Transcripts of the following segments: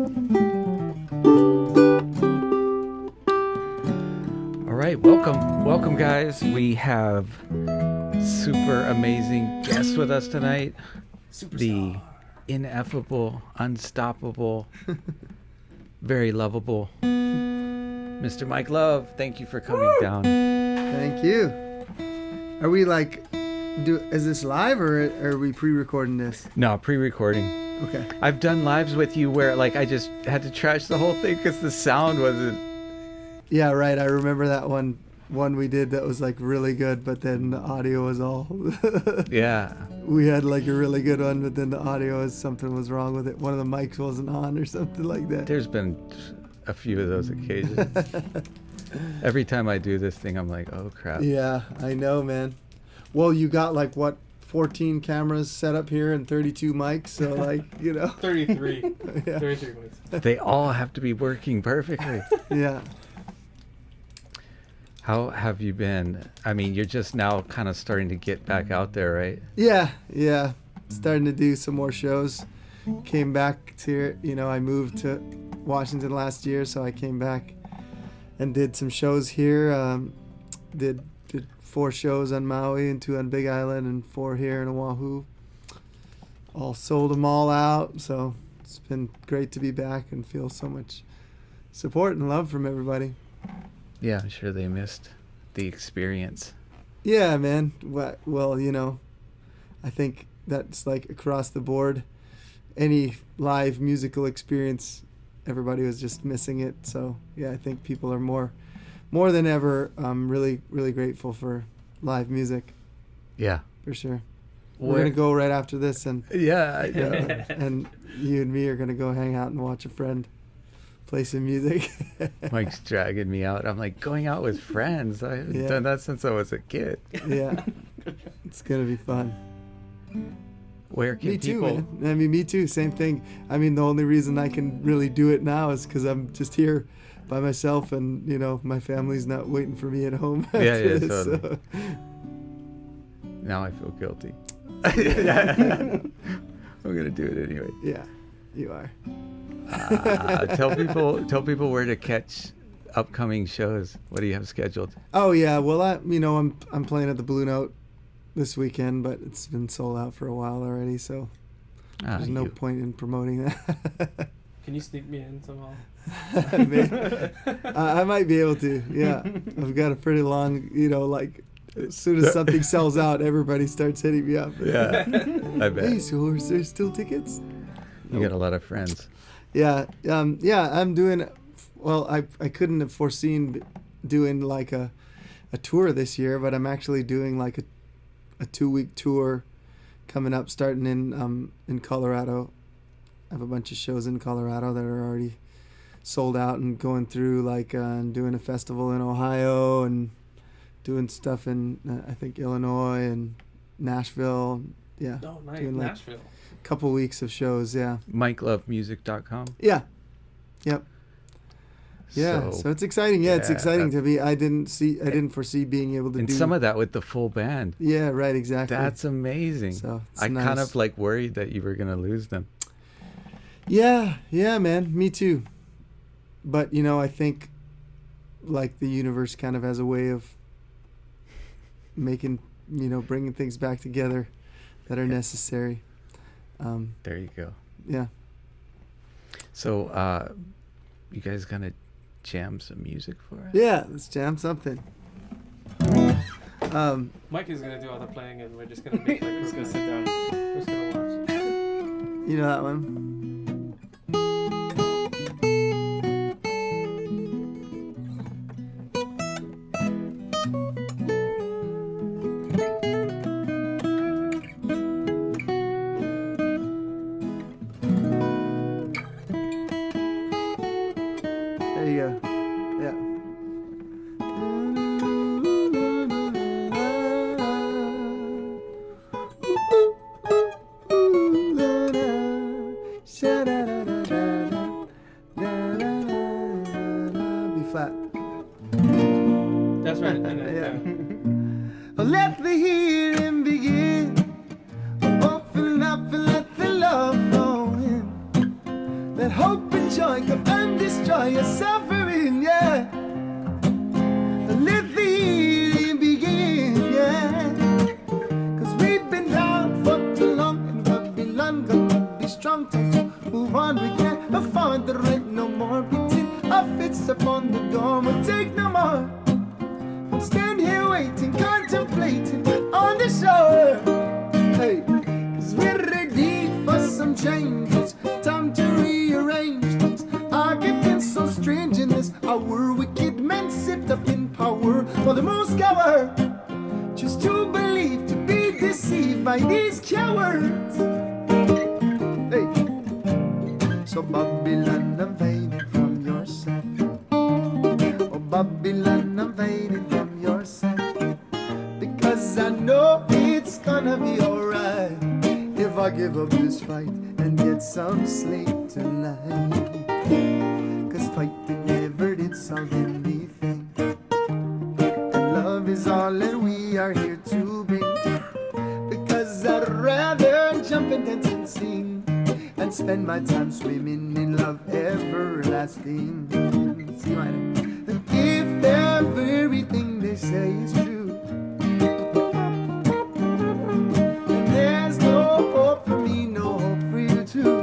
All right, welcome, guys. We have super amazing guests with us tonight. Superstar. The ineffable, unstoppable, very lovable Mr. Mike Love. Thank you for coming down. Thank you. Are we is this live or are we pre-recording this? No, pre-recording. Okay. I've done lives with you where I just had to trash the whole thing because the sound wasn't. Yeah, right. I remember that one we did that was really good, but then the audio was all. Yeah. We had a really good one, but then the audio something was wrong with it. One of the mics wasn't on or something like that. There's been a few of those occasions. Every time I do this thing, I'm like, oh crap. Yeah, I know, man. Well, you got 14 cameras set up here and 32 mics, so 33. Yeah. 33 mics. They all have to be working perfectly. Yeah. How have you been? I mean, you're just now kind of starting to get back out there, right? Yeah. Starting to do some more shows. Came back to, I moved to Washington last year, so I came back and did some shows here. Did 4 shows on Maui and 2 on Big Island and 4 here in Oahu. All sold them all out, so it's been great to be back and feel so much support and love from everybody. Yeah, I'm sure they missed the experience. Yeah, man. Well, I think that's across the board. Any live musical experience, everybody was just missing it. So, yeah, I think people are more than ever really, really grateful for live music. Yeah. For sure. We're going to go right after this. And yeah. and you and me are going to go hang out and watch a friend play some music. Mike's dragging me out. I'm like, going out with friends. I haven't done that since I was a kid. Yeah. It's going to be fun. Where can me people... too, man. I mean, me too. Same thing. I mean, the only reason I can really do it now is because I'm just here by myself and, my family's not waiting for me at home. Yeah, this, totally. So. Now I feel guilty. I'm going to do it anyway. Yeah, you are. Tell people where to catch upcoming shows. What do you have scheduled? Oh yeah, well I'm playing at the Blue Note this weekend, but it's been sold out for a while already, so there's no point in promoting that. Can you sneak me in somehow? I might be able to. Yeah, I've got a pretty long. As soon as something sells out, everybody starts hitting me up. Yeah, I bet. Hey, so is there still tickets? You got a lot of friends. Yeah, I'm doing. Well, I couldn't have foreseen doing a tour this year, but I'm actually doing a 2-week tour coming up, starting in Colorado. I have a bunch of shows in Colorado that are already sold out, and going through doing a festival in Ohio and doing stuff in I think Illinois and Nashville. Yeah. Oh, nice. Doing Nashville. Couple weeks of shows, yeah. MikeLoveMusic.com. Yeah. Yep. Yeah, so it's exciting. Yeah, it's exciting to be. I didn't foresee being able to do some of that with the full band. Yeah, right, exactly. That's amazing. So I nice. kind of worried that you were gonna lose them. Yeah, man, me too. But I think the universe kind of has a way of making bringing things back together that are necessary. There you go. Yeah. So, you guys gonna jam some music for us? Yeah, let's jam something. Mike is gonna do all the playing, and we're just gonna make we're just gonna sit down. We're just gonna watch. You know that one? There you go. Yeah. B flat. That's right. Yeah. Let the healing begin. Open up and let the love flow in. Let hope and joy come and destroy your suffering, yeah. Let the healing begin, yeah. Cause we've been down for too long in Babylon, got to be strong to move on. We can't afford the rent no more. Beating our fists upon the door, we'll take no more. We'll stand here waiting, contemplating on the shore. Hey, cause we're ready for some changes. Time to rearrange things. Our getting so strange in this hour. Wicked men sit up in power, while the most coward just to believe, to be deceived by these cowards. Hey, so Babylon, I'm fading from your side. Oh Babylon, I'm fading from your side. Because I know it's gonna be alright if I give up this fight and get some sleep tonight. Cause fighting never did solve anything, and love is all that we are here to bring. Because I'd rather jump and dance and sing and spend my time swimming in love everlasting. See my name? If everything they say is true, then there's no hope for me, no hope for you too.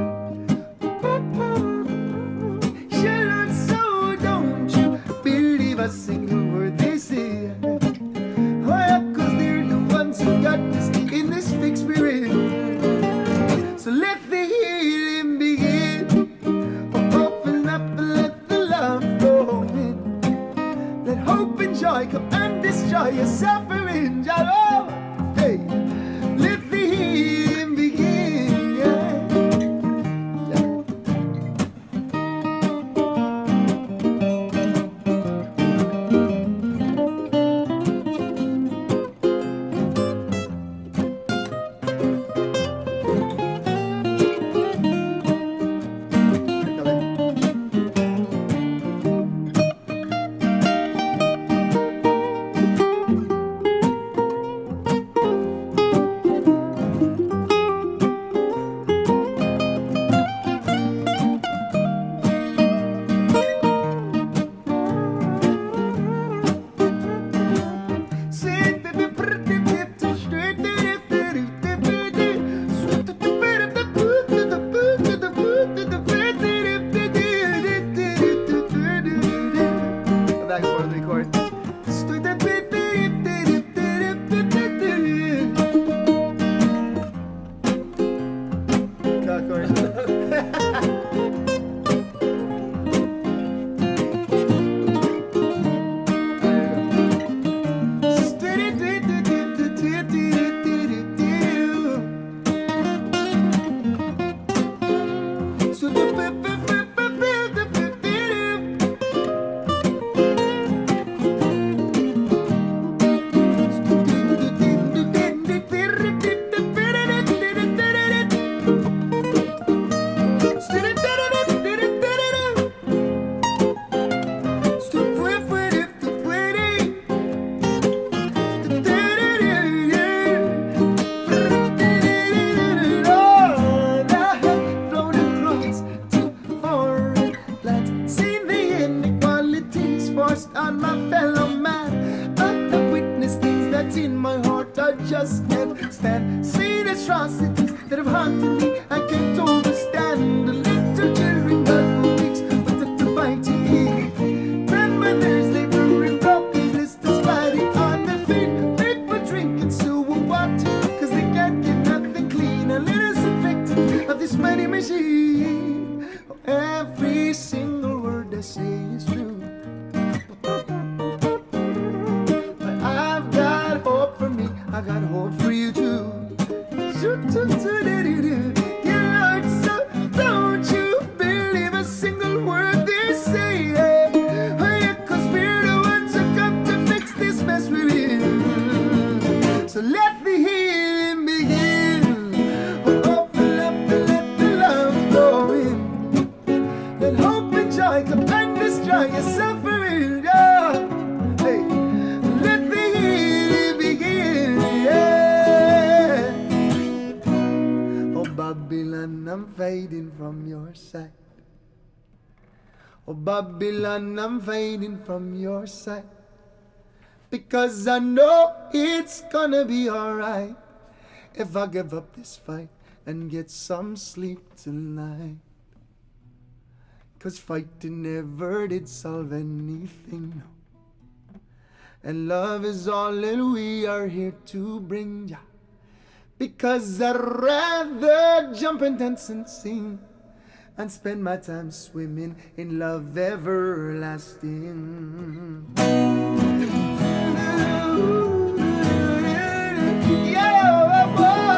Sure, so don't you believe a single word they say. Oh yeah, cause they're the ones who got us in this fix we're in. So let the healing begin. Open up and let the love flow in. Let hope and joy come and destroy your suffering. Oh, hey, let the healing begin. Yeah. Back and forth record. On my fellow man, I have witnessed things that in my heart I just can't stand. Seen atrocities that have haunted me, I can't understand. The little children died for weeks without the bite to eat. Grandmothers laboring, broken blisters, fighting on their feet. People drinking sewer water cause they can't get nothing clean. A little victims of this money machine. Oh, every single word I say is true. I got hope for you too. Yeah, Lord, so don't you believe a single word they say. Oh yeah, cause we're the ones who come to fix this mess we're in. So let the healing begin. Open up and let the love go in. Let hope and joy come and destroy your suffering. Yeah. Hey, let the healing begin. Yeah. Oh Babylon, I'm fading from your sight. Oh, Babylon, I'm fading from your sight. Because I know it's gonna be alright if I give up this fight and get some sleep tonight. 'Cause fighting never did solve anything, no. And love is all that we are here to bring ya. Because I'd rather jump and dance and sing and spend my time swimming in love everlasting. Yeah, boy.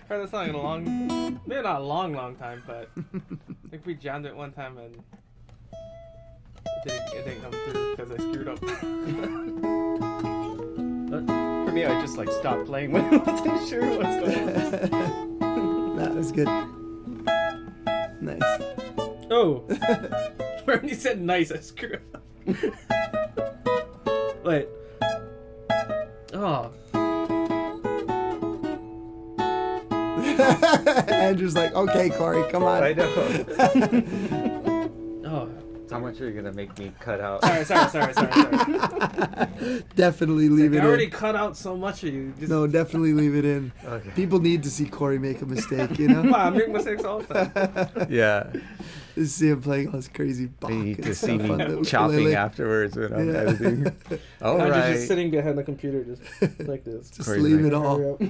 Heard that song in a maybe not a long time, but I think we jammed it one time and it didn't come through because I screwed up. For me, I just like stopped playing when I wasn't sure what's going on. That was good. Nice. Oh, when you said nice, I screwed up. Wait. Oh. Andrew's like, okay, Corey, come on. I know. Oh. How much are you gonna make me cut out? Sorry. Definitely leave it I already in. cut out so much of you. Just... No, definitely leave it in. Okay. People need to see Corey make a mistake, you know? Wow, I make mistakes all the time. Yeah. Just see him playing all this crazy Bach They need and to stuff see me on the chopping ukulele. afterwards when I'm Yeah. editing. All I'm right. just sitting behind the computer, just like this. Just Corey's leave like, it all. Hurry up.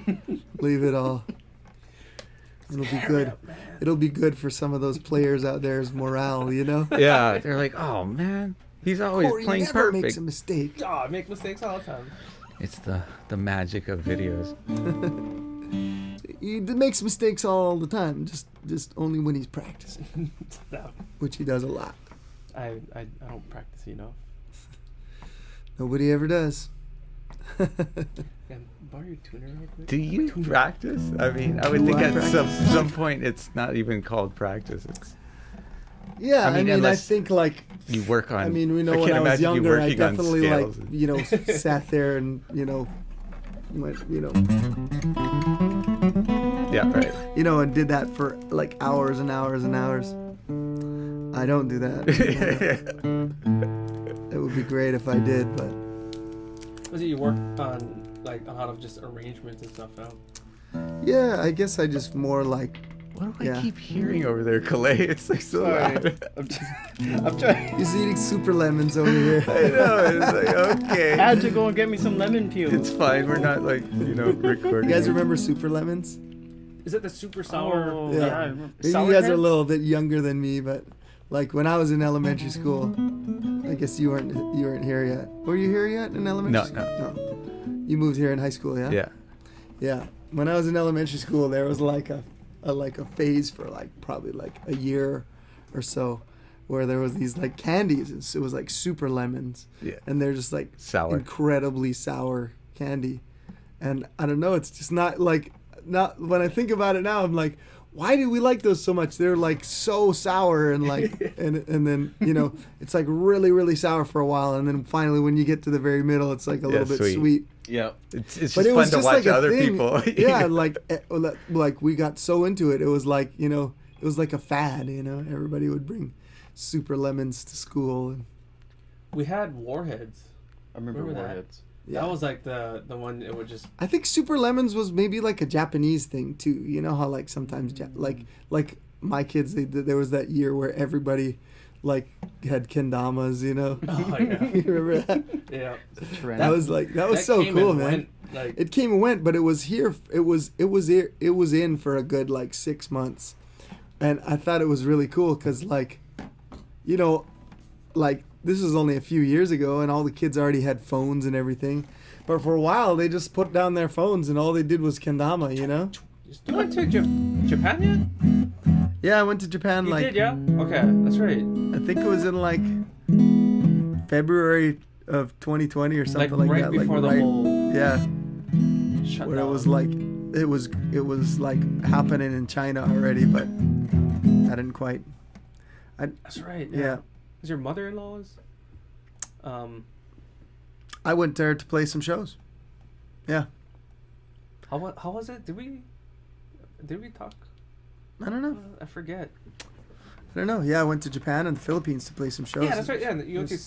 Leave it all. It'll be good. It'll be good for some of those players out there's morale, you know? Yeah, they're like, oh man, he's always Corey playing never perfect. makes a mistake. Oh, I make mistakes all the time. It's the magic of videos. He makes mistakes all the time, just only when he's practicing, No, which he does a lot. I don't practice enough. Nobody ever does. Can borrow your tuner real quick? Do you practice? I mean, I would Do think I at practice? some point it's not even called practice. It's Yeah, I mean, I unless think like, you work on. I mean, we know I when can't I was imagine you younger, I working on definitely like, scales. you know, sat there and, went, Yeah, right. and did that for like hours and hours and hours. I don't do that. It would be great if I did, but Was it you work on like a lot of just arrangements and stuff now? yeah, I guess I just more like, What do I Yeah. keep hearing over there, Calais? It's like so Sorry. loud. I'm trying. he's eating super lemons over here. I know. It's like I okay. had to go and get me some lemon peel. It's fine. We're not like recording. You guys remember super lemons? Is it the super sour? Oh, Yeah. yeah. I remember. Maybe Sour you guys are a cream? little bit younger than me, but like when I was in elementary school, I guess you weren't here yet. Were you here yet in elementary No, school? no. You moved here in high school, yeah? Yeah. Yeah. When I was in elementary school, there was like a phase for like probably like a year or so where there was these like candies. And so it was like super lemons. Yeah. And they're just like Sour. incredibly sour candy. And I don't know, it's just not when I think about it now, I'm like, why do we like those so much? They're like so sour and like and then it's like really, really sour for a while, and then finally when you get to the very middle, it's like a little bit sweet. sweet. Yeah. It's just But it fun was to just watch like a other thing. people. Yeah, like we got so into it. It was like, it was like a fad, Everybody would bring super lemons to school. And We had warheads. I remember Remember that? warheads. yeah. That was like the one it would just. I think super lemons was maybe like a Japanese thing too. You know how like sometimes like my kids, there was that year where everybody like had kendamas, Oh yeah. You remember that? Yeah. Trend. That was so came cool, and man. went, like It came and went, but it was here. It was in for a good like 6 months, and I thought it was really cool because like this was only a few years ago, and all the kids already had phones and everything. But for a while, they just put down their phones and all they did was kendama, you know? You went to Japan yet? Yeah, I went to Japan You like did, yeah? Okay, that's right. I think it was in like February of 2020 or something like right that. before the whole yeah, shutdown. where it was like it was like happening in China already, but I didn't quite. That's right. Yeah, Is your mother-in-law's? I went there to play some shows. Yeah, How was it? Did we talk? I don't know. I forget. I don't know. Yeah, I went to Japan and the Philippines to play some shows. Yeah, that's right. Yeah, you went to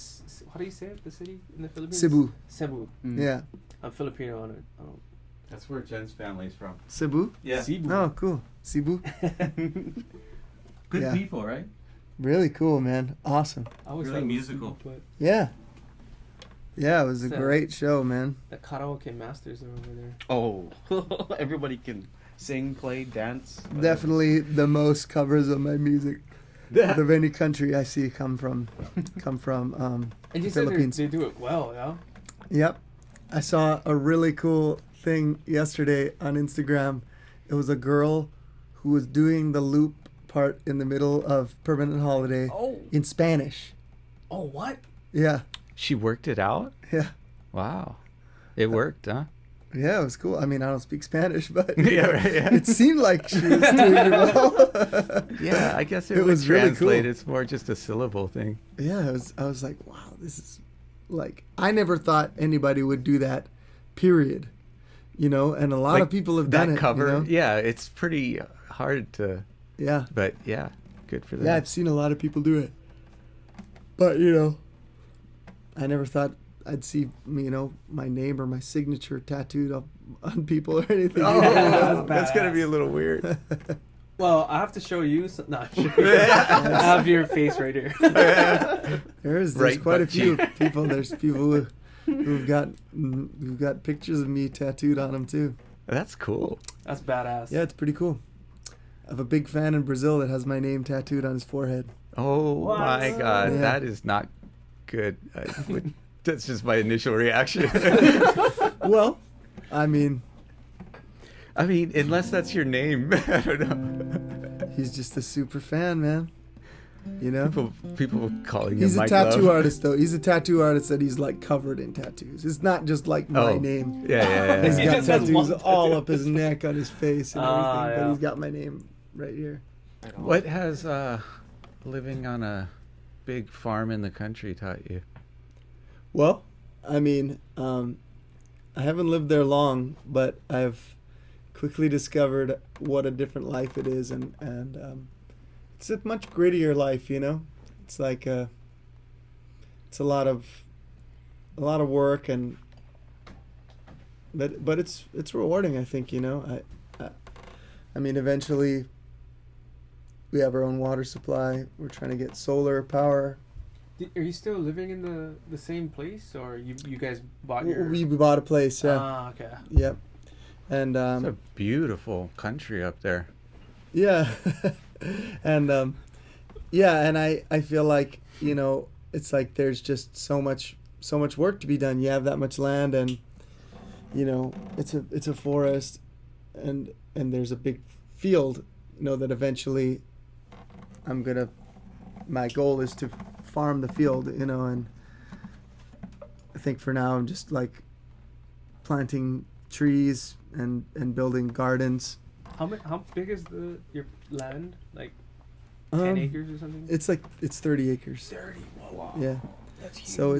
how do you say it? The city in the Philippines? Cebu. Cebu. Yeah, I'm Filipino on it. I don't. That's where Jen's family's from. Cebu. Yeah. Cebu. Oh, cool. Cebu. Good Yeah. people, right? Really cool, man. Awesome. I always Really thought it was musical. Cebu, but Yeah. Yeah, it was a So- great show, man. the karaoke masters are over there. Oh, everybody can sing, play, dance. whatever. Definitely the most covers of my music out of any country I see come from And you said Philippines. they do it well, yeah. Yep. I saw a really cool thing yesterday on Instagram. It was a girl who was doing the loop part in the middle of Permanent Holiday Oh. in Spanish. Oh, what? Yeah. She worked it out? Yeah. Wow. It worked, huh? Yeah, it was cool. I mean, I don't speak Spanish, but Yeah, right, yeah. it seemed like she was doing it well. Yeah, I guess it, It would was really translate. cool. It's more just a syllable thing. Yeah, I was like, wow, this is like, I never thought anybody would do that, period. You know, and a lot Like, of people have that done it. cover. You know? Yeah, it's pretty hard to, Yeah. but yeah, good for them. Yeah, I've seen a lot of people do it. But, you know, I never thought I'd see, you know, my name or my signature tattooed up on people or anything. Oh, Yeah, that's gonna badass. be a little weird. Well, I have to show you. No, I have your face right here. There's Right quite a butt few cheek. people. There's people who've got pictures of me tattooed on them too. That's cool. That's badass. Yeah, it's pretty cool. I have a big fan in Brazil that has my name tattooed on his forehead. Oh What? my God, Yeah. that is not good. That's just my initial reaction. Well, I mean, I mean, unless that's your name, I don't know. he's just a super fan, man. You know? People calling He's him a Mike tattoo Love. artist, though. He's a tattoo artist that he's like covered in tattoos. It's not just like my Oh. name. Yeah, He's He got just has tattoos one all tattoo. up his neck, on his face, and everything. Ah, But yeah. he's got my name right here. What has living on a big farm in the country taught you? Well, I mean, I haven't lived there long, but I've quickly discovered what a different life it is, and it's a much grittier life. You know, it's like it's a lot of work, and but it's rewarding. I think, you know. I mean, eventually we have our own water supply. We're trying to get solar power. Are you still living in the same place, or you guys bought your? We bought a place, yeah. Ah, okay. Yep. And It's a beautiful country up there. yeah. And yeah, and I feel like, you know, it's like there's just so much work to be done. You have that much land, and you know, it's a forest, and there's a big field, you know, that eventually my goal is to farm the field, you know, and I think for now I'm just like planting trees and building gardens. How big is your land? Like 10 acres or something? It's 30 acres. 30. Wow. Yeah. That's huge. So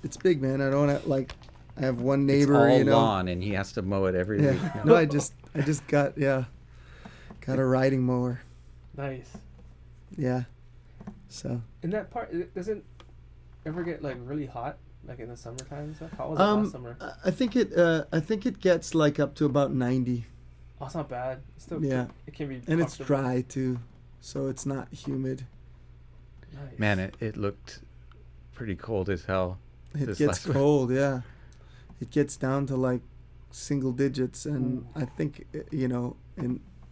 it's big, man. I don't have, like, I have one It's neighbor, all you know. lawn, and he has to mow it every week. Yeah. No, I just got a riding mower. Nice. Yeah. So In that part, it doesn't ever get like really hot, like in the summertime and stuff. How was it last summer? I think it gets like up to about 90. Oh, it's not bad. It's still, Yeah. It can be. And it's comfortable. dry too. So it's not humid. Nice. Man, it looked pretty cold as hell. It This gets last one. cold, yeah. It gets down to like single digits, and I think, you know,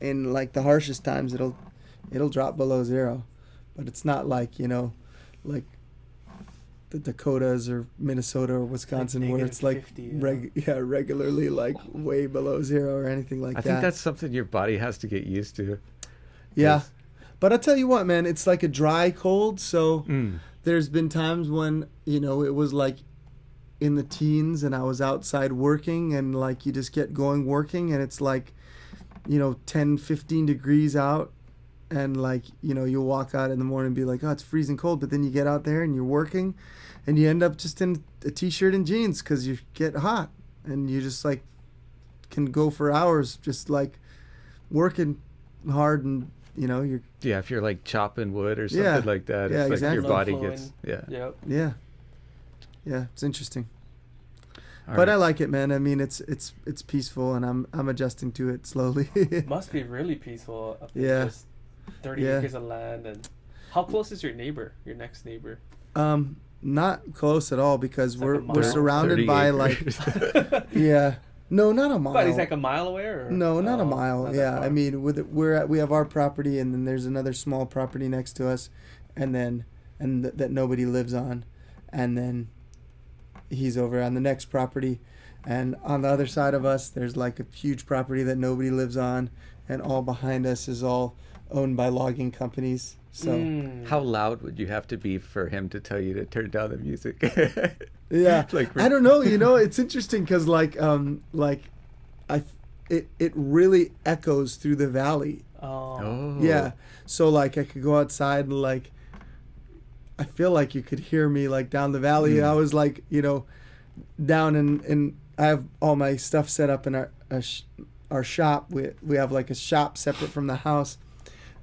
in like the harshest times it'll drop below 0, but it's not like, you know, like the Dakotas or Minnesota or Wisconsin, where it's like 50, regularly like way below zero or anything like I that. think that's something your body has to get used to. Yeah. 'Cause- But I'll tell you what, man, it's like a dry cold. So Mm. there's been times when, it was like in the teens and I was outside working and like you just get going working and it's like, 10, 15 degrees out. And like, you'll walk out in the morning and be like, oh, it's freezing cold. But then you get out there and you're working and you end up just in a t-shirt and jeans because you get hot and you just like can go for hours just like working hard and, you're, Yeah, if you're like chopping wood or something Yeah. like that, Yeah, it's like exactly. your body Flowing. gets, yeah. Yep. yeah, it's interesting. All But right. I like it, man. I mean, it's peaceful, and I'm adjusting to it slowly. Must be really peaceful up in Yeah. just 30 Yeah. acres of land. And how close is your neighbor? Your next neighbor? Not close at all because It's like we're a we're mile. surrounded 30 by acres. like yeah, no, not a mile. But he's like a mile away, or No, not a Oh, mile. not that Yeah, far. I mean, we have our property, and then there's another small property next to us, and then that nobody lives on, and then he's over on the next property, and on the other side of us, there's like a huge property that nobody lives on, and all behind us is all owned by logging companies. So Mm. How loud would you have to be for him to tell you to turn down the music? yeah, Like I don't know. It's interesting because it really echoes through the valley. Oh. Oh. Yeah. So like I could go outside and like I feel like you could hear me like down the valley. Mm. I was like, down in I have all my stuff set up in our shop. We have like a shop separate from the house,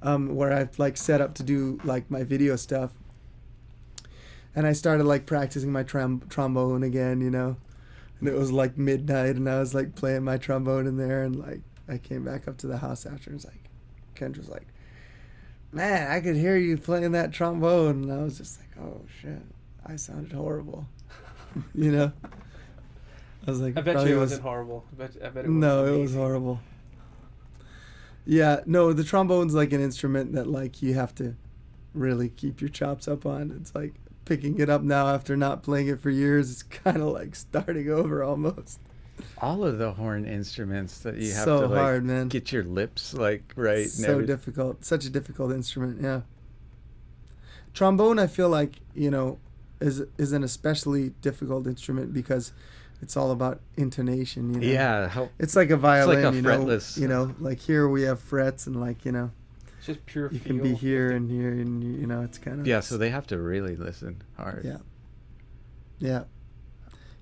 where I've like set up to do like my video stuff. And I started like practicing my trombone again, and it was like midnight and I was like playing my trombone in there, and like I came back up to the house after and was like, Kendra's like, man, I could hear you playing that trombone. And I was just like, oh shit, I sounded horrible. I was like, I bet probably you it wasn't horrible. I bet it was no, it was amazing. horrible. Yeah, no, the trombone's like an instrument that like you have to really keep your chops up on. It's like picking it up now after not playing it for years. It's kind of like starting over almost. All of the horn instruments that you have So to like hard, man. get your lips like right. and So everything. difficult. Such a difficult instrument, yeah. Trombone, I feel like, is an especially difficult instrument because it's all about intonation, Yeah. How, It's like a violin, a fretless- like here we have frets and like, It's just pure you feel. can be here and here and it's kind of yeah. So they have to really listen hard. Yeah. Yeah.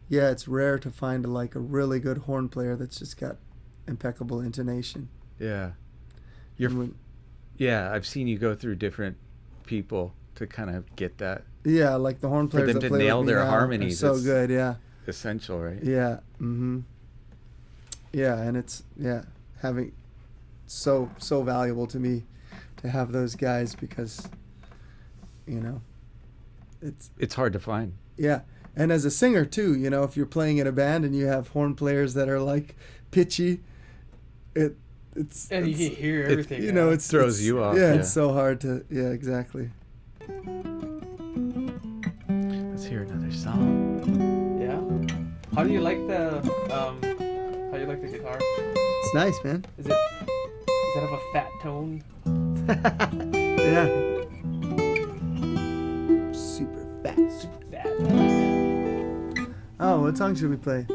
Yeah, it's rare to find a really good horn player that's just got impeccable intonation. Yeah. You're. And when- Yeah. I've seen you go through different people to kind of get that yeah, like the horn players them that to play nail with me their now harmonies, are so it's- good, yeah. essential, right? Yeah. Mhm. Yeah, and it's having so valuable to me to have those guys because It's hard to find. yeah. And as a singer too, if you're playing in a band and you have horn players that are like pitchy, it's And you can hear it- everything. It throws you off, Yeah, yeah. it's so hard to exactly. Let's hear another song. Yeah. How do you like the guitar? It's nice, man. Does it have a fat tone? Yeah. Super fat. Super fat. Oh, what song should we play?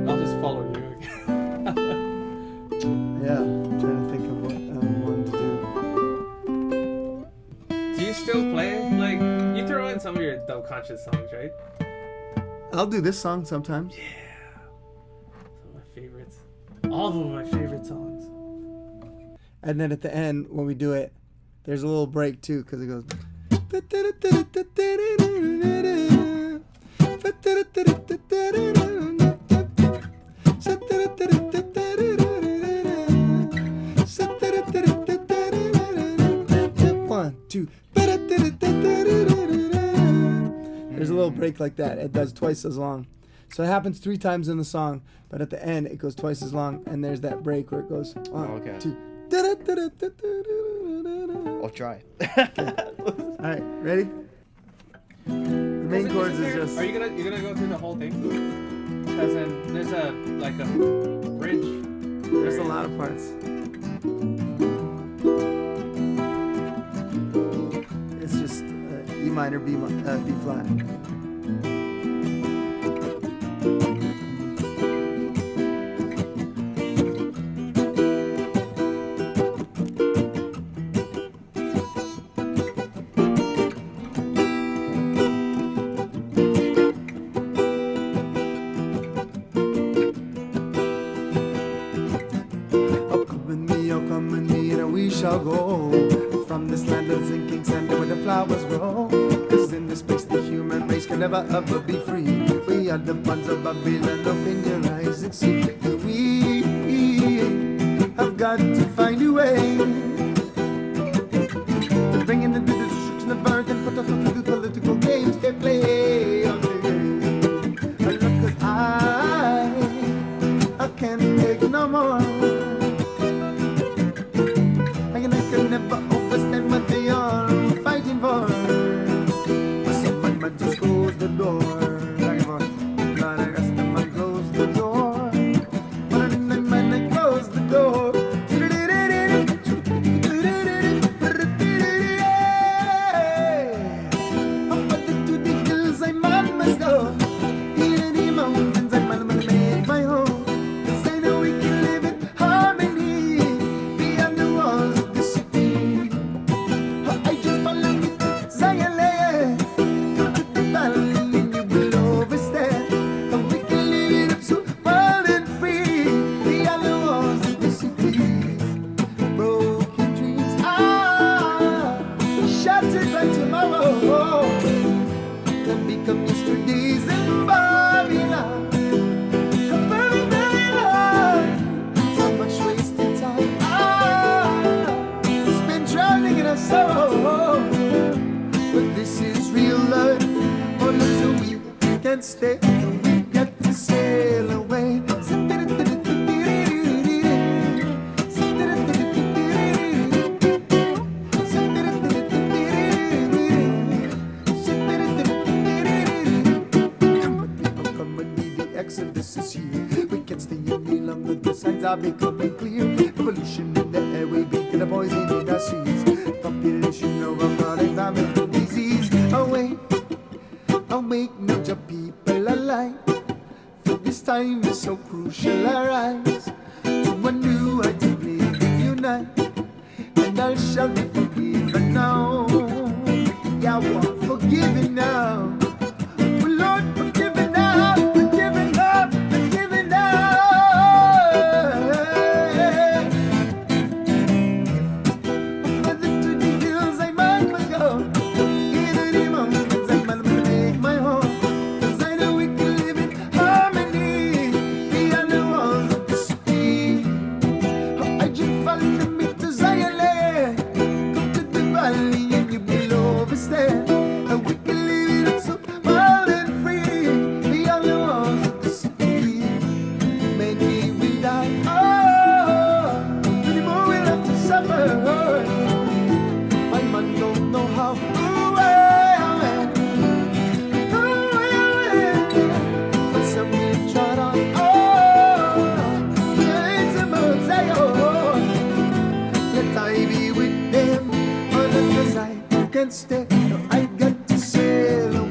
I'll just follow you. Yeah, I'm trying to think of what I wanted to do. Do you still play? Like, you throw in some of your Dub Conscious songs, right? I'll do this song sometimes. Some of my favorites. All of them are my favorite songs. And then at the end, when we do it, there's a little break too, because it goes. One, two. There's a little break like that. It does twice as long. So it happens 3 times in the song, but at the end it goes twice as long, and there's that break where it goes one, Okay. two. I'll try. All right, ready? The main chords is just. Are you're gonna go through the whole thing? Because then there's a bridge. There's a lot of parts. It's just E minor, B flat. Shall go from this land of sinking sand where the flowers grow. Cause in this space the human race can never ever be free. We are the ones of Babylon. Open your eyes and see that we have got to find a way to bring in the destruction of earth and put us through the political games they play. Look, cause I can't take no more. Never overstand what they are fighting for. Someone might just close the door. Not I ask them to close the door. But in the man they close the door. Up to the hills I must go. In the mountains I must make my home. Cause I know we can live in harmony beyond the walls. Stay, we got to sail away. Come with me, the exodus is here. We can't stay any longer, the signs are becoming clear. Pollution in the air, we beat the poison in the seas. Population overcrowding, famine and disease. Awake, not your people alive. For this time is so crucial, arise to a new I to live and unite. And I shall be forgiven now. Yeah, walk forgiven now. Oh Lord, forgiven now, forgiven now, forgiven now. Further to the hills I must go. In the mountains I must make my home. Stay, no, I got to sail away.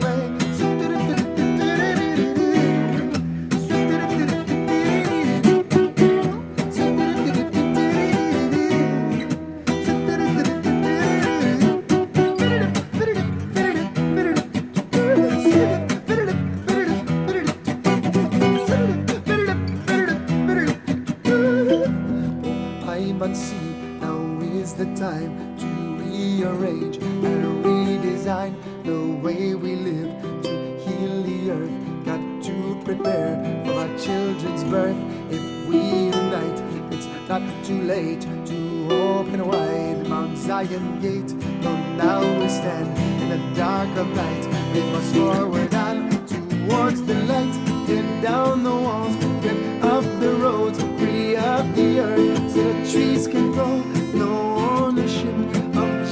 I must see now is the time to rearrange and redesign the way we live to heal the earth. Got to prepare for our children's birth. If we unite, it's not too late to open wide Mount Zion gate. No, now we stand in the dark of night. We must forward on towards the light. Tear down the walls, get up the roads, free up the earth so the trees can grow. No ownership of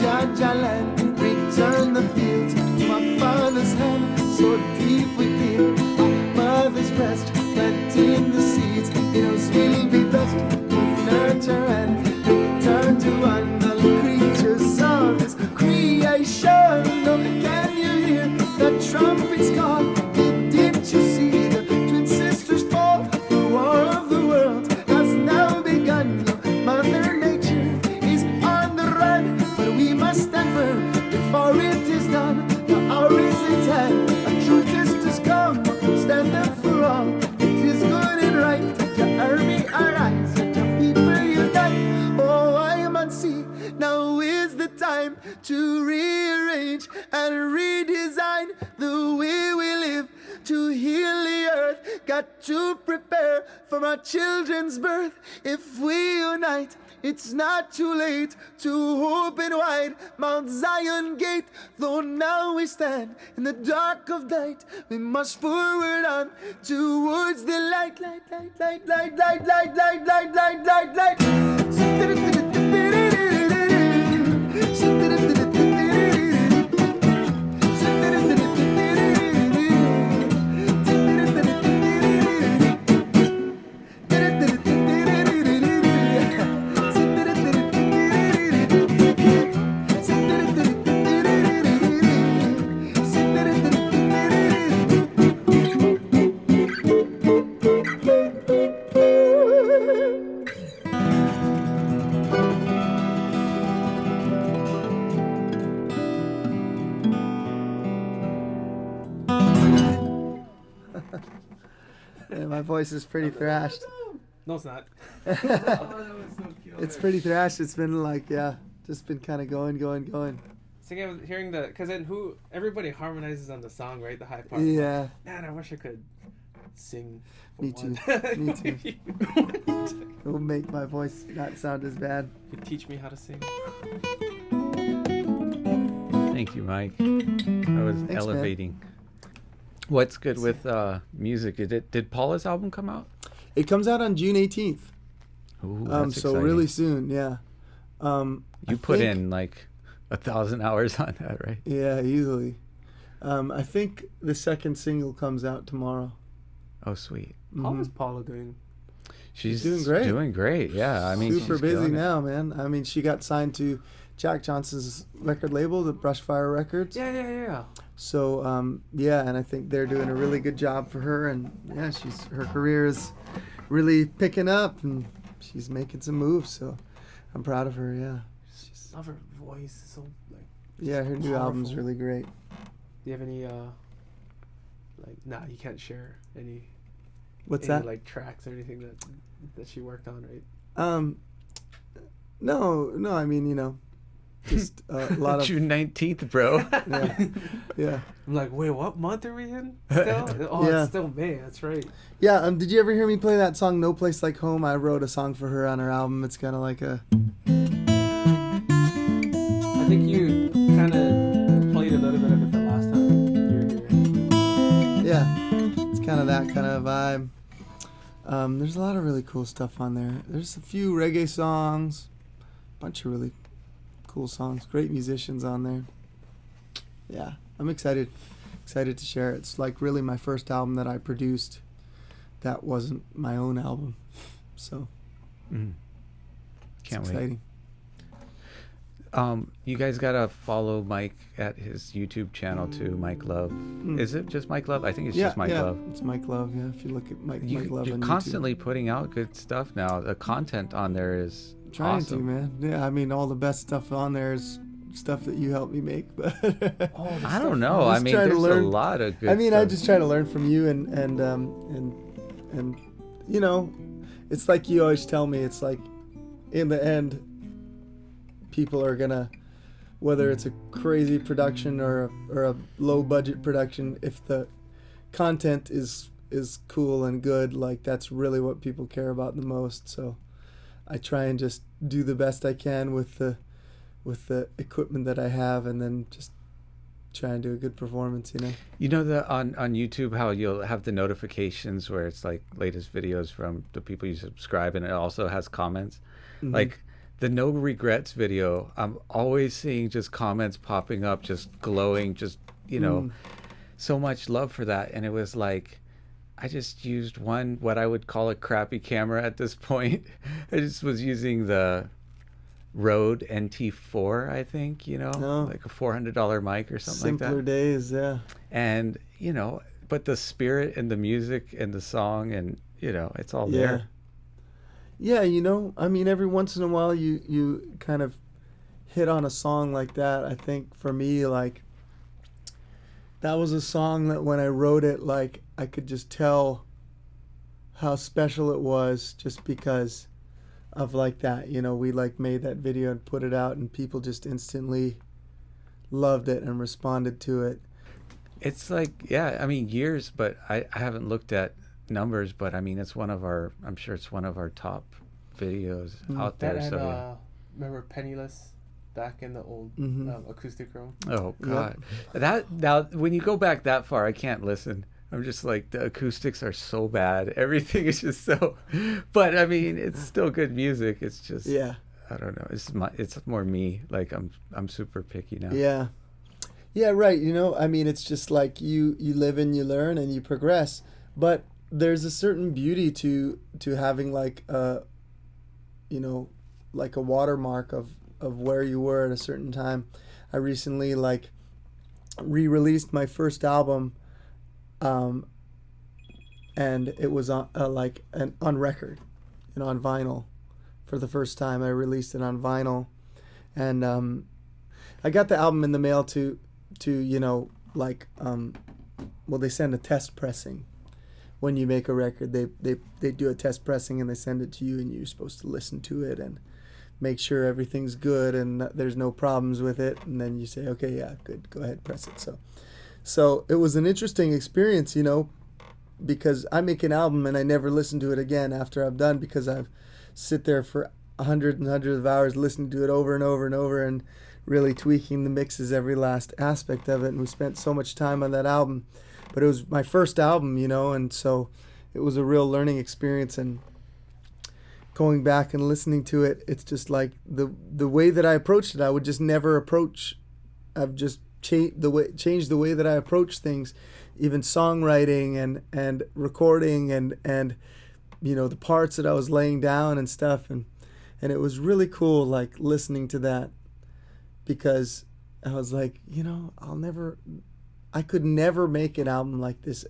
and for all. It is good and right. The army arise, the people unite. Oh, I am on sea. Now is the time to rearrange and redesign the way we live, to heal the earth. Got to prepare for our children's birth. If we unite, it's not too late to open wide Mount Zion gate. Though now we stand in the dark of night, we must forward on towards the light, light, light, light, light, light, light, light, light, light, light, light. Yeah, my voice is pretty thrashed. No, it's not. It's pretty thrashed. It's been like, yeah, just been kind of going. Singing, I was hearing because then everybody harmonizes on the song, right? The high part. Yeah. Man, I wish I could sing. for Me too. one. Me too. It will make my voice not sound as bad. You teach me how to sing. Thank you, Mike. That was Thanks, elevating. What's good with music? Did Paula's album come out? It comes out on June 18th. Ooh, that's so exciting. really soon, yeah. You put in like 1,000 hours on that, right? Yeah, easily. I think the second single comes out tomorrow. Oh, sweet. How Mhm. is Paula doing? She's doing great. Doing great. Yeah, I mean, Super she's busy killing it. now, man. I mean, she got signed to Jack Johnson's record label, the Brushfire Records. Yeah. So yeah, and I think they're doing a really good job for her, and yeah, her career is really picking up, and she's making some moves. So I'm proud of her. Yeah, she's, Love her voice. So like. yeah, her new album's Powerful. really great. Do you have any nah, you can't share any What's any that? like tracks or anything that she worked on, right? No, I mean, just a lot of June 19th, bro. yeah. I'm like, wait, what month are we in? Still? Oh, Yeah. it's still May. That's right. Yeah, did you ever hear me play that song "No Place Like Home"? I wrote a song for her on her album. It's kind of like a I think you kind of played a little bit of it the last time you were here. yeah, it's kind of that kind of vibe. There's a lot of really cool stuff on there. There's a few reggae songs, a bunch of really cool songs. Great musicians on there. Yeah, I'm excited to share it. It's like really my first album that I produced. That wasn't my own album, so Mm. it's Can't wait. exciting. You guys gotta follow Mike at his YouTube channel too, Mike Love. Is it just Mike Love? I think it's just Mike Love. It's Mike Love. Yeah, if you look at Mike Love You're on constantly YouTube. putting out good stuff now. The content on there is Trying awesome. to, man. Yeah, I mean, all the best stuff on there is stuff that you helped me make. But I don't know. I'm I just mean, trying to there's a learn. lot of good I mean, stuff. I just try to learn from you, and it's like you always tell me. It's like, in the end, people are gonna, whether it's a crazy production or a low budget production, if the content is cool and good, like that's really what people care about the most. So I try and just do the best I can with the equipment that I have, and then just try and do a good performance. You know on YouTube how you'll have the notifications where it's like latest videos from the people you subscribe, and it also has comments. Mhm. Like the no regrets video, I'm always seeing just comments popping up, just glowing, just so much love for that. And it was like, I just used what I would call a crappy camera at this point. I just was using the Rode NT4, I think, like a $400 mic or something Simpler like that. days, yeah. And, but the spirit and the music and the song and, it's all there. Yeah, I mean, every once in a while you kind of hit on a song like that. I think for me, like, that was a song that when I wrote it, like I could just tell how special it was just because of like that. You know, we like made that video and put it out, and people just instantly loved it and responded to it. It's like, yeah, I mean, years, but I haven't looked at numbers, but I mean, I'm sure it's one of our top videos out there. That and, So, yeah. remember Penniless back in the old acoustic room? Oh, God. That, now, when you go back that far, I can't listen. I'm just like, the acoustics are so bad. Everything is just so, but I mean, it's still good music. It's just, Yeah. I don't know. It's more me. Like, I'm super picky now. Yeah. Yeah, right. You know, I mean, it's just like you live and you learn and you progress. But there's a certain beauty to having like a, you know, like a watermark of where you were at a certain time. I recently like re-released my first album, and it was on on record, you know, on vinyl. For the first time, I released it on vinyl, and I got the album in the mail to you know, like well, they send a test pressing. When you make a record, they do a test pressing and they send it to you, and you're supposed to listen to it and make sure everything's good and there's no problems with it, and then you say, okay, yeah, good, go ahead, press it. So it was an interesting experience, you know, because I make an album and I never listen to it again after I'm done, because I've sit there for hundreds and hundreds of hours listening to it over and over and over and really tweaking the mixes, every last aspect of it, and we spent so much time on that album. But it was my first album, you know, and so it was a real learning experience. And going back and listening to it, it's just like the way that I approached it, I would just never approach. I've just changed the way that I approach things, even songwriting and recording and you know, the parts that I was laying down and stuff, and it was really cool, like listening to that, because I was like, you know, I could never make an album like this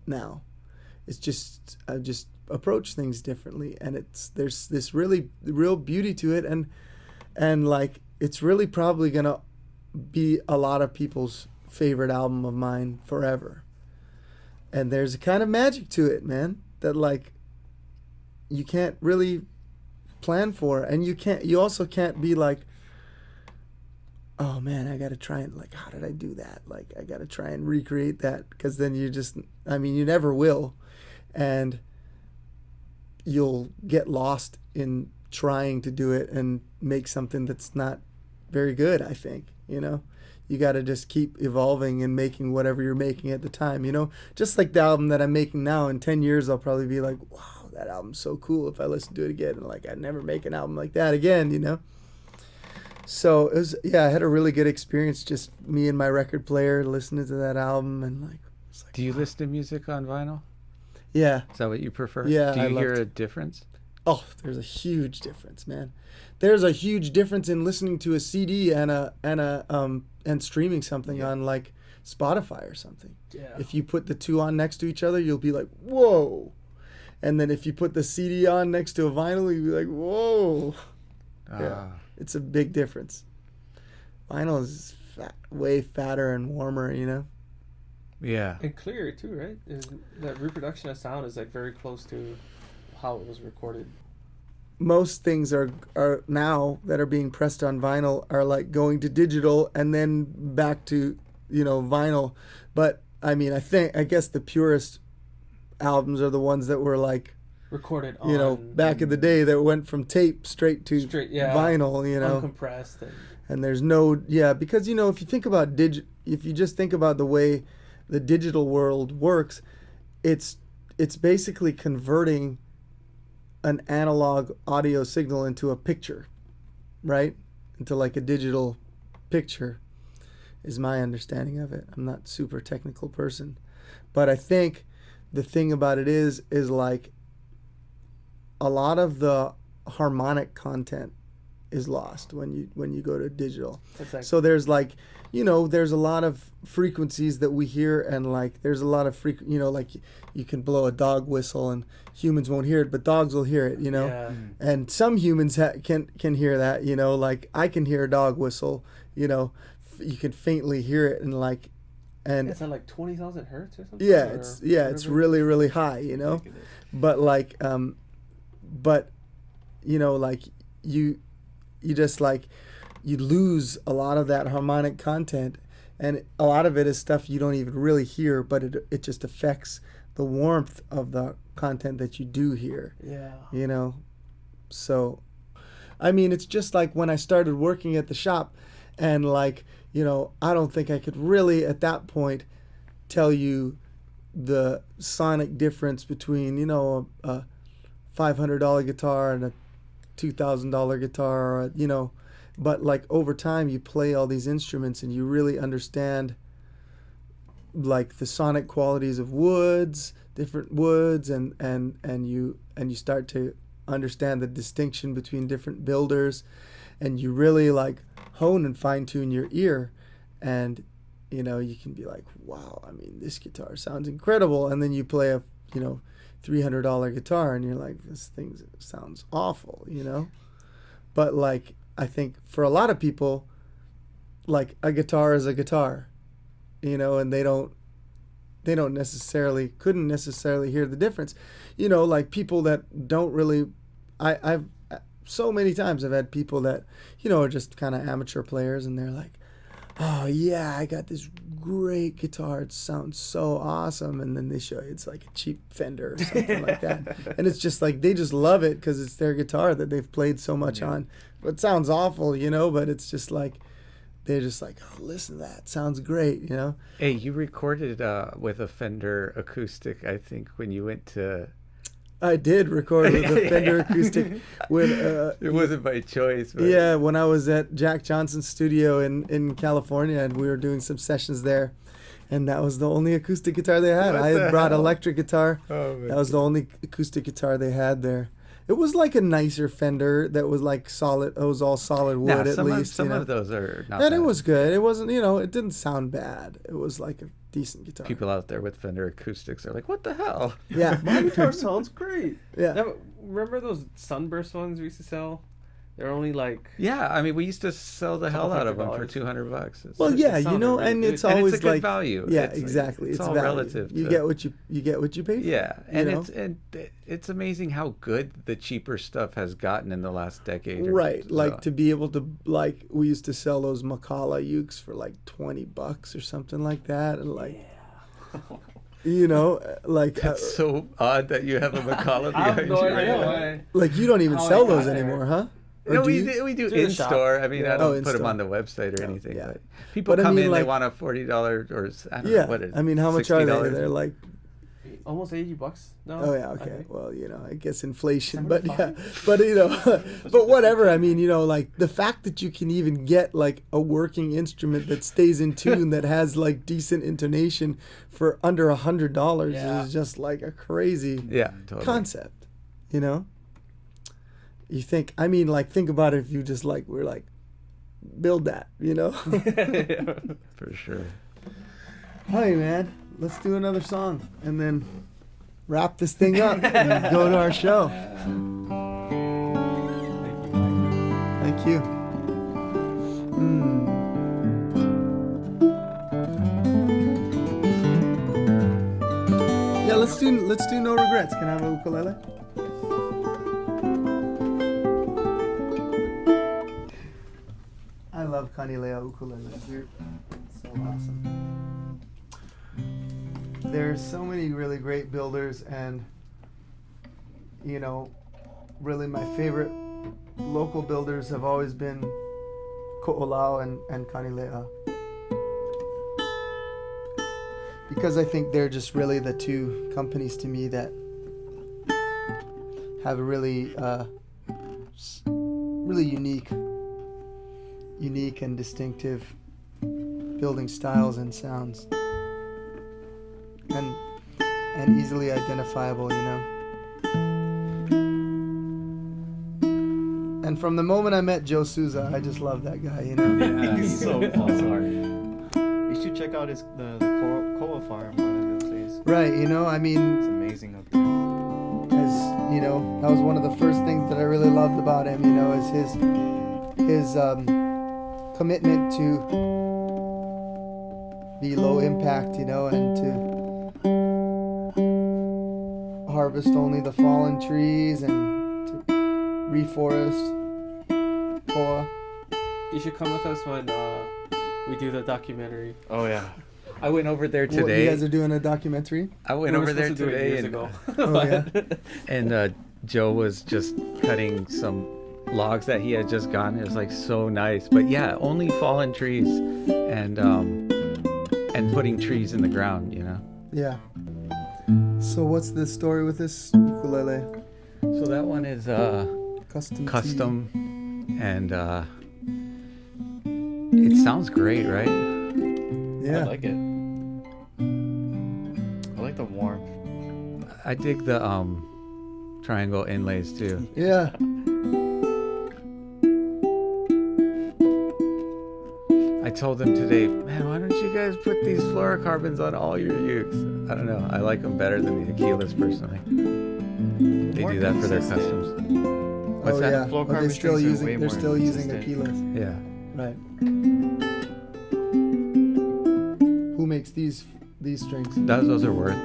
now. It's just, I just approach things differently, and there's this really real beauty to it, and like it's really probably gonna be a lot of people's favorite album of mine forever. And there's a kind of magic to it, man, that like you can't really plan for, and you also can't be like, oh man, I gotta try and, like, how did I do that? Like, I gotta try and recreate that, because then you just, I mean, you never will, and you'll get lost in trying to do it and make something that's not very good, I think, you know? You gotta just keep evolving and making whatever you're making at the time, you know? Just like the album that I'm making now, in 10 years I'll probably be like, wow, that album's so cool. If I listen to it again, and like, I'd never make an album like that again, you know? So it was, yeah, I had a really good experience, just me and my record player listening to that album, and like, it's like, Do you listen to music on vinyl? yeah. Is that what you prefer? Yeah, Do I you hear love a difference? Oh, there's a huge difference, man. There's a huge difference in listening to a CD and streaming something on like Spotify or something. Yeah. If you put the two on next to each other, you'll be like, whoa. And then if you put the CD on next to a vinyl, you'll be like, whoa. Yeah. It's a big difference. Vinyl is way fatter and warmer, you know? Yeah. And clear too, right? That reproduction of sound is like very close to how it was recorded. Most things are now that are being pressed on vinyl are like going to digital and then back to, you know, vinyl. But I mean, I guess the purest albums are the ones that were like recorded on, you know, back in the day, that went from tape straight to vinyl, you know, uncompressed, and there's no, because, you know, if you think about if you just think about the way the digital world works, it's basically converting an analog audio signal into a picture, right? Into like a digital picture, is my understanding of it. I'm not super technical person, but I think the thing about it is like a lot of the harmonic content is lost when you go to digital. Exactly. So there's like, you know, there's a lot of frequencies that we hear, and like there's a lot of you know, like you can blow a dog whistle and humans won't hear it, but dogs will hear it, you know. Yeah. And some humans can hear that, you know, like I can hear a dog whistle, you know, you can faintly hear it, and like And Is that like 20,000 hertz or something? yeah, Or it's whatever? really really high, you know. Ridiculous. But like but you know, like you just like you lose a lot of that harmonic content, and a lot of it is stuff you don't even really hear, but it just affects the warmth of the content that you do hear, Yeah. you know. So I mean, it's just like when I started working at the shop, and like, you know, I don't think I could really at that point tell you the sonic difference between, you know, a $500 guitar and a $2,000 guitar, or, you know, but like over time you play all these instruments and you really understand like the sonic qualities of different woods, and you start to understand the distinction between different builders, and you really like hone and fine tune your ear, and you know, you can be like, wow, I mean, this guitar sounds incredible, and then you play a, you know, $300 guitar and you're like, this thing sounds awful, you know. But like, I think for a lot of people, like a guitar is a guitar, you know, and they couldn't necessarily hear the difference, you know. Like people that don't really, I've so many times I've had people that, you know, are just kind of amateur players, and they're like, oh yeah, I got this great guitar, it sounds so awesome, and then they show you it's like a cheap Fender or something like that, and it's just like they just love it because it's their guitar that they've played so much on. But it sounds awful, you know, but it's just like they're just like, oh, listen to that, sounds great, you know. Hey, you recorded with a Fender acoustic, I think, when you went to. I did record with a Fender acoustic when It wasn't by choice, but yeah, when I was at Jack Johnson's studio in California, and we were doing some sessions there, and that was the only acoustic guitar they had. What I the had brought hell? electric guitar. Oh, my That was the only acoustic guitar they had there. It was like a nicer Fender that was like solid. It was all solid wood Nah, at least. some you know? of those are not And bad. it was good. It wasn't, you know, it didn't sound bad. It was like a decent guitar. People out there with Fender acoustics are like, what the hell? Yeah. My guitar sounds great. Yeah. That- remember those Sunburst ones we used to sell? They're only like Yeah, I mean, we used to sell the hell out of them for $200. $200. It's, Well, It yeah, you sounded know, really and good. it's and always it's a good like value. Yeah, It's- exactly. It's, all value. relative. You to- get what you pay for. Yeah, you and know? it's amazing how good the cheaper stuff has gotten in the last decade. Right, like so. to be able to, like, we used to sell those Macala ukes for like $20 or something like that, and like, you know, like That's so odd that you have a Macala I have behind no you. idea right? why. like you don't even How I sell got those there. anymore, huh? Or No, do we you? do To the in shop. store. I mean, Yeah. I don't in put them store. on the website or No, anything. yeah. But people But I come mean, in, they like- want a $40 or I don't know Yeah, what is. I mean, how much are they? $60? They're like, Almost $80 now. oh yeah, I okay. think. Well, you know, I guess inflation, but yeah, 75? but you know, but whatever. I mean, you know, like the fact that you can even get like a working instrument that stays in tune, that has like decent intonation for under $100 Yeah. is just like a crazy Yeah, totally. concept, you know. You think, I mean, like, think about it if you just like we're like build that, you know. For sure. Hey man, let's do another song and then wrap this thing up and go to our show. Thank you. Yeah, let's do No Regrets. Can I have a ukulele? I love Kanilea ukuleles. They're so awesome. There's so many really great builders, and you know, really my favorite local builders have always been Ko'olau and Kanilea, because I think they're just really the two companies to me that have a really really unique and distinctive building styles and sounds, and easily identifiable, you know. And from the moment I met Joe Souza, I just love that guy, you know. Yeah, he's so smart. You should check out the Koa farm one of those days. Right, you know, I It's mean, amazing up there. as you know, that was one of the first things that I really loved about him, you know, is his commitment to be low impact, you know, and to harvest only the fallen trees and to reforest. Koa. You should come with us when we do the documentary. Oh yeah. I went over there What, you today. guys are doing a documentary? I went We were over there supposed to do it today years and, ago. Oh, yeah. and Joe was just cutting some logs that he had just gotten. It was like so nice. But yeah, only fallen trees and putting trees in the ground, you know. Yeah. So what's the story with this ukulele? So that one is Custom. and it sounds great, right? Yeah. I like it. I like the warmth. I dig the triangle inlays too. Yeah. I told them today, man, why don't you guys put these fluorocarbons on all your ukes? I don't know. I like them better than the Aquilas personally. They More do that for their consistent. customs. What's Oh that? yeah. Fluorocarbon But they're still strings are using. way They're more still using consistent. Aquilas. Yeah. Right. Who makes these strings? Those are worth. Oh.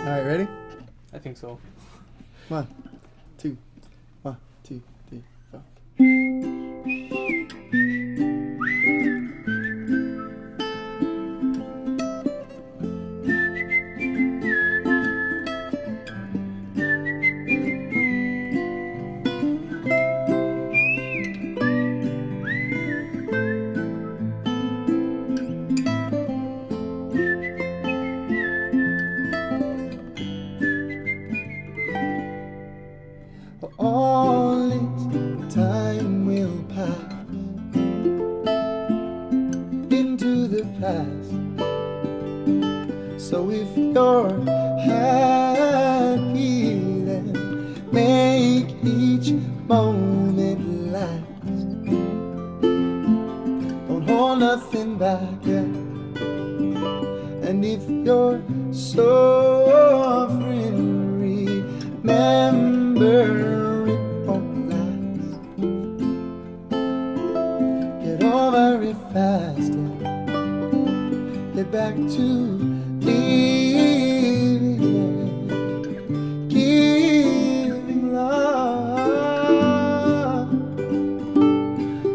All right, ready? I think so. 1, 2, 1, 2, 3, 4. All this time will pass into the past. So if you're happy, then make each moment last. Don't hold nothing back, yeah. And if you're suffering, remember it won't last. Get over it fast, yeah. Get back to living, yeah. Giving love.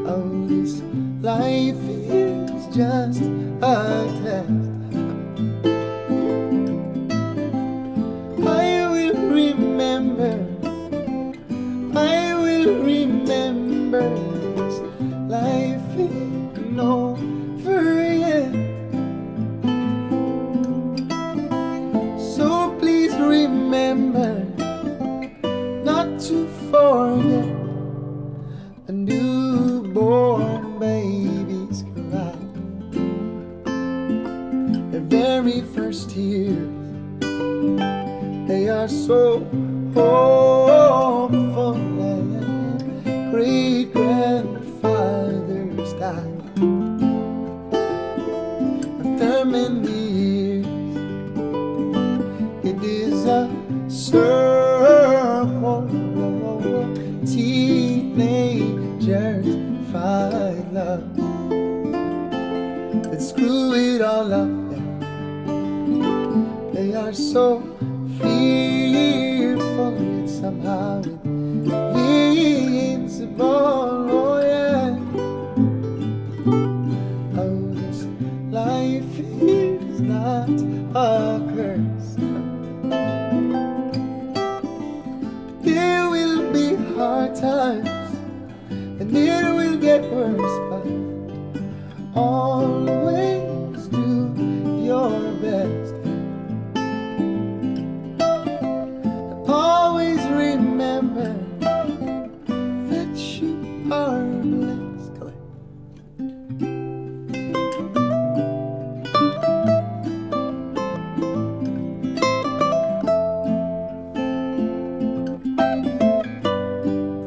Oh, this life is just a test. I will remember this life ain't over yet. So please remember not to forget the newborn babies cry. Their very first tears, they are so hopeful, and great grandfathers died. After many years, it is a circle. Teenagers find love. Let's screw it all up, yeah. They are so fearful, yet somehow invincible, oh yeah. Oh, this life is not a curse. There will be hard times, and it will get worse, but always do your best. Always remember that you are blessed. Go ahead.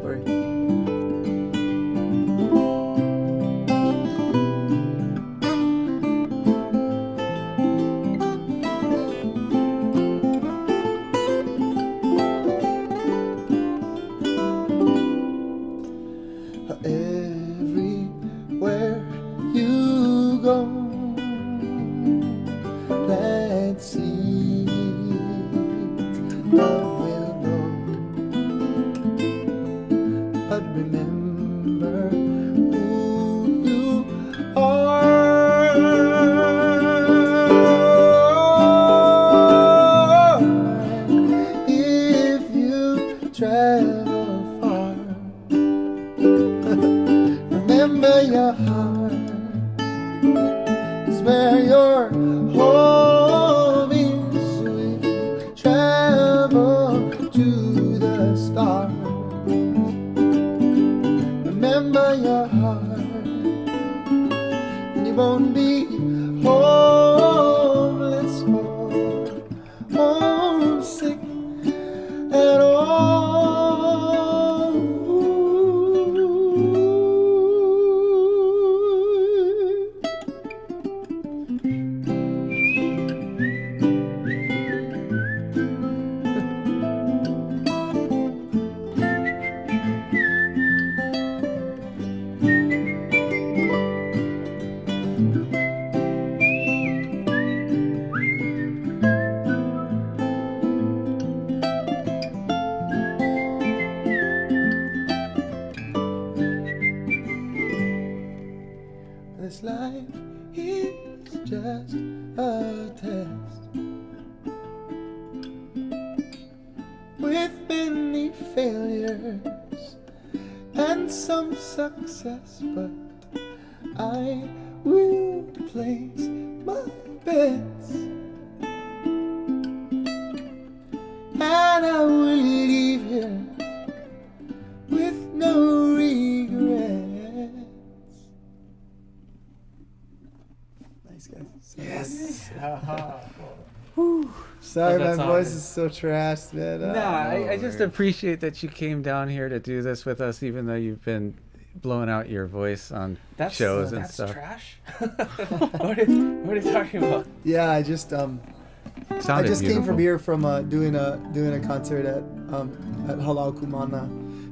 Corey. failures and some success, but I will place my bets, and I will leave here with no regrets. Nice, guys. Yes. Sorry, Love that my song. voice is so trashed, man. Nah, I just appreciate that you came down here to do this with us, even though you've been blowing out your voice on shows and that's stuff. trash. what are you talking about? Yeah, I just I Sounded just beautiful. came from here from doing a concert at Halal Kumana,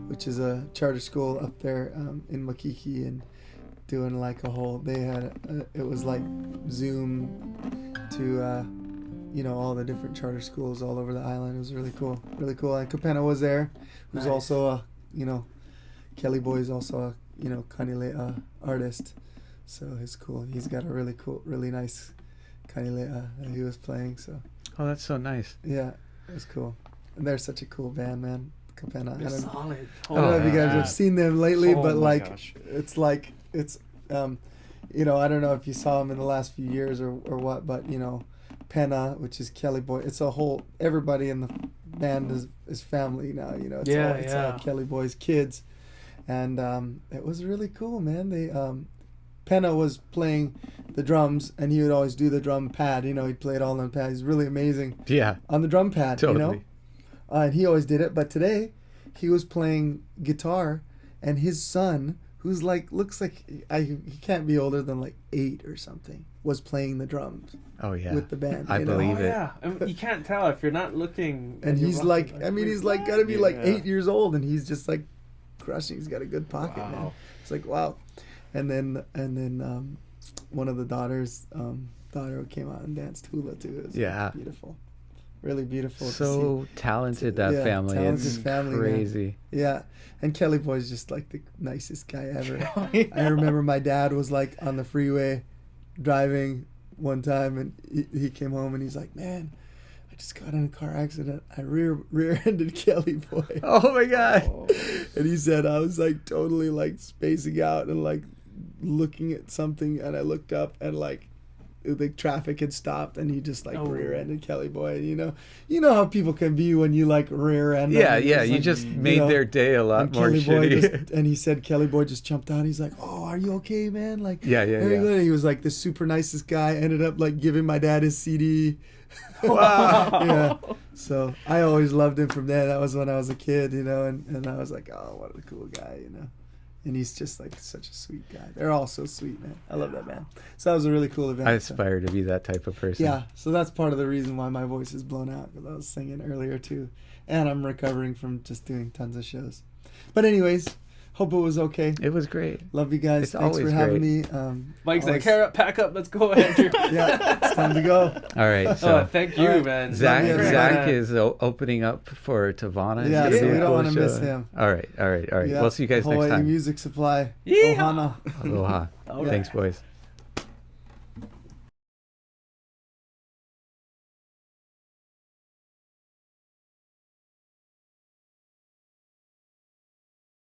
which is a charter school up there in Makiki, and doing like a whole. They had it was like Zoom to all the different charter schools all over the island. It was really cool, really cool. And Kapena was there, who's Nice. also a Kelly Boy is also a kanile artist, so it's cool. He's got a really cool, really nice kanile that he was playing. So. Oh, that's so nice. Yeah, it was cool. And they're such a cool band, man. Kapena. They're I don't solid. I don't know if you guys have seen them lately, Oh but my like, gosh. it's like, it's, I don't know if you saw them in the last few years or what, but, Penna, which is Kelly Boy, it's a whole, everybody in the band is family now, it's Yeah, it's yeah. all Kelly Boy's kids. And it was really cool, man. They, Penna was playing the drums, and he would always do the drum pad, he'd play it all on the pad. He's really amazing Yeah, on the drum pad, totally. and he always did it. But today, he was playing guitar, and his son, who's like looks like he can't be older than like 8 or something, was playing the drums Oh yeah, with the band. I believe it. Yeah, you can't tell if you're not looking. And you're he's watching, like, wait, he's like gotta be like Yeah. 8 years old, and he's just like crushing. He's got a good pocket, man. Wow. It's like wow. And then one of the daughter came out and danced hula too. It was Yeah. beautiful, really beautiful. to see. So talented, that Yeah, family. talented It's family, man. crazy. Yeah, and Kelly Boy's just like the nicest guy ever. Oh, yeah. I remember my dad was like on the freeway driving one time, and he came home and he's like, "Man, I just got in a car accident. I rear-ended Kelly Boy." Oh my god. Oh. And he said I was like totally like spacing out and like looking at something, and I looked up and like the traffic had stopped, and he just like Oh. rear-ended Kelly Boy. You know how people can be when you like rear-end. Yeah, them. yeah. It's You like, just made know, their day a lot and more Kelly Boy shitty. and he said Kelly Boy just jumped out. He's like, "Oh, are you okay, man?" Like, Yeah, yeah, very yeah. good. He was like the super nicest guy. Ended up like giving my dad his CD. Wow. Yeah. So I always loved him from there. That was when I was a kid, and I was like, "Oh, what a cool guy," And he's just like such a sweet guy. They're all so sweet, man. I love that band. So that was a really cool event. I So- aspire to be that type of person. yeah, so that's part of the reason why my voice is blown out, because I was singing earlier too, and I'm recovering from just doing tons of shows. But anyways, hope it was okay. It was great. Love you guys. It's Thanks for always having great. me. Mike's like, always- "Hair up, pack up, let's go, Andrew." Yeah, it's time to go. All right. So Oh, thank you, All right. man. Zach, Love you, Zach man. is opening up for Tavana. It's Yeah, gonna so be a we don't cool wanna show. miss him. All right. Yeah, We'll see you guys Hawaii next time. Music Supply. Yeehaw. Ohana. Aloha. All right. Thanks, boys.